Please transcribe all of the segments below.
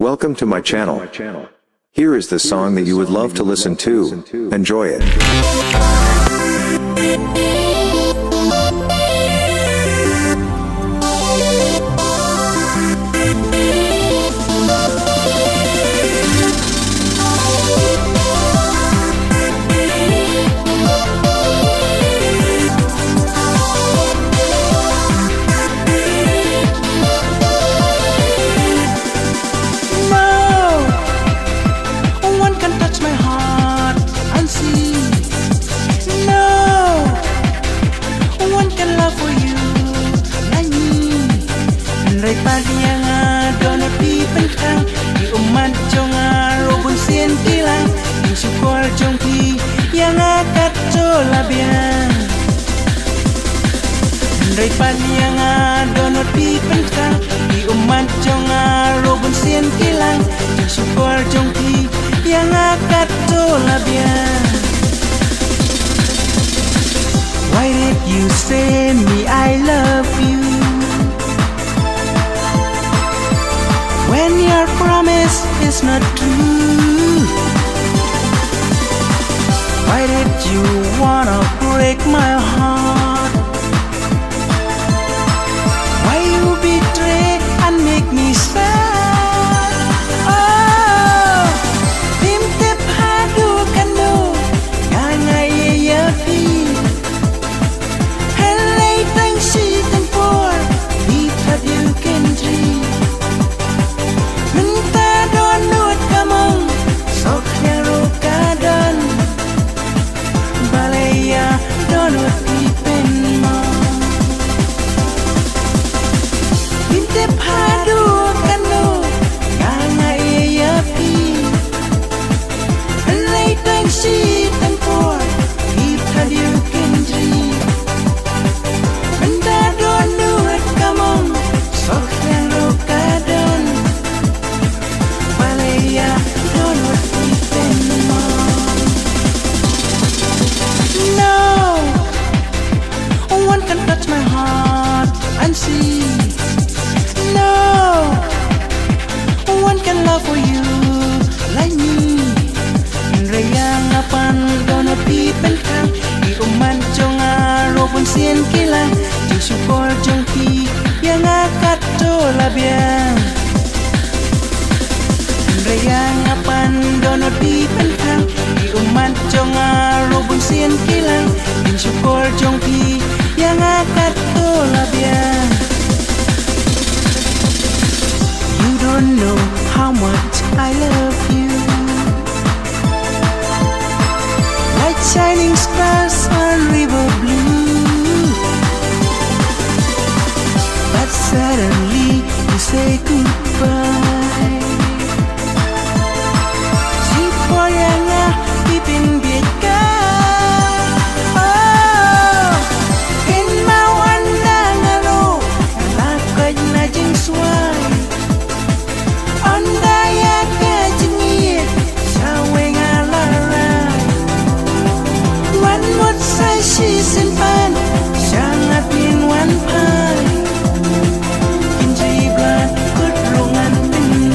Welcome to my channel. Here is the song that you would love to listen to. Enjoy it. Pagi yang dono pi pentang di umat jonga robun sien kilang di syukur jongpi yang akat cola biang Andai pagi yang dono pi pentang di umat jonga robun sien kilang di syukur jongpi yang akat cola biang Why did you say me I love you when your promise is not true? Why did you wanna break my heart? Why you betray and make me sad? Oh, tip hadu kanu ngangai yapi helai tang si tempor di you can dream Nuot kamong sok nyaro kadan balaya donut pipen mo Binte padu kanu kanga iyapi Alay tang si tempor kita you can dream Binte donut kamong sok nyaro kadan No one can touch my heart and see No one can love for you like me Rayang apan dono pi pentang di uman jonga robun sien kilang di syukur jongpi yang akat tola biang Rayang apan dono di pentang di umat jonga robun sien kilang din syukur jongpi yang akat tola biang You don't know how much I love you Like shining stars on river blue But suddenly you say goodbye Yang pipin bika Oh Kin mau anda ngalo Lakaj na jing suai Anda ya kajingit Sawe ngalarai Wan mut sa si simpan Sangat min wan pai Kinji blan kudrungan pinpai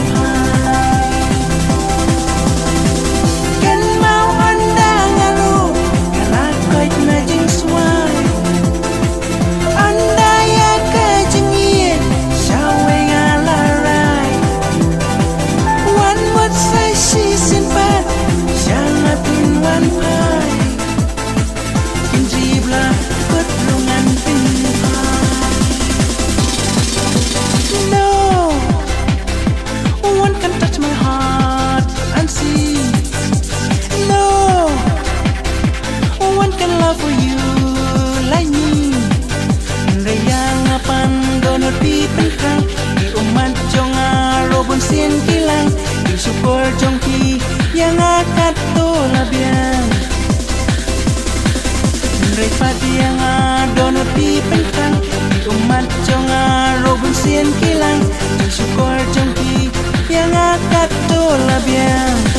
for you like me Rayang apan dono di pentang di umat jonga robun sien kilang di syukur jongpi yang akat tola biang Raypati yang dono di pentang di umat jonga robun sien kilang di syukur jongpi yang akat tola biang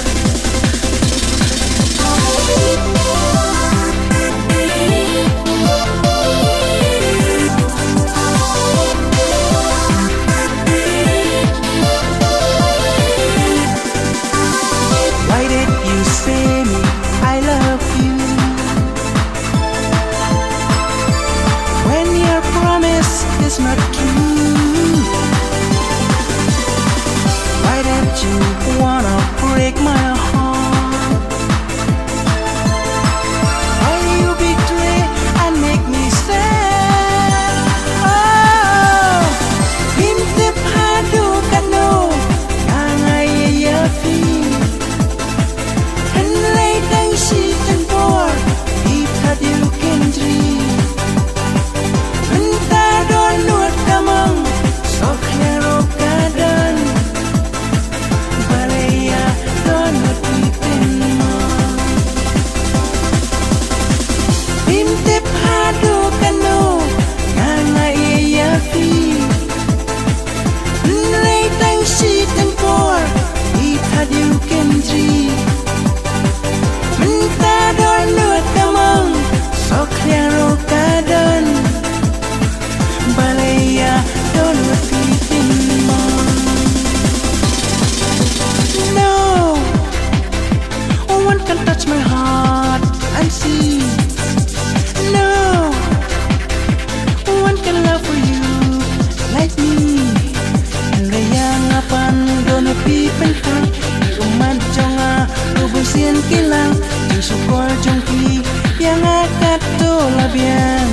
you wanna break my heart. Why you betray and make me sad? Oh, hintip hadu kanu yang ayah fi. And late and sheet and board, deep had you can dream. Nuot kamang sok lero kadan Balaya donut ipin mo Bintip hadu kanu Nga iya fi Nlaitang sheet and pour Deep had you can dream Mentador nuot kamang sok lero kadan Balaya don't repeat anymore. No one can touch my heart and see. No one can love for you like me. Raya ngapan don't repeat penkan. Umat jonga lubusin kilang. Jung sukor jongki yang akat tu labian.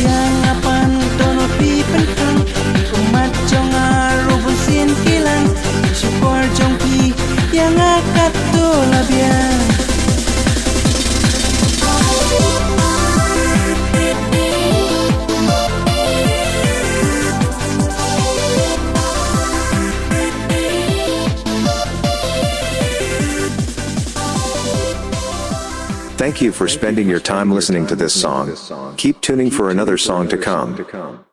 Yang apan tono pipen kang umat jonga rubusin kilang syukur jongki yang akat tu labian. Thank you for spending your time listening to this song. Keep tuning for another song to come.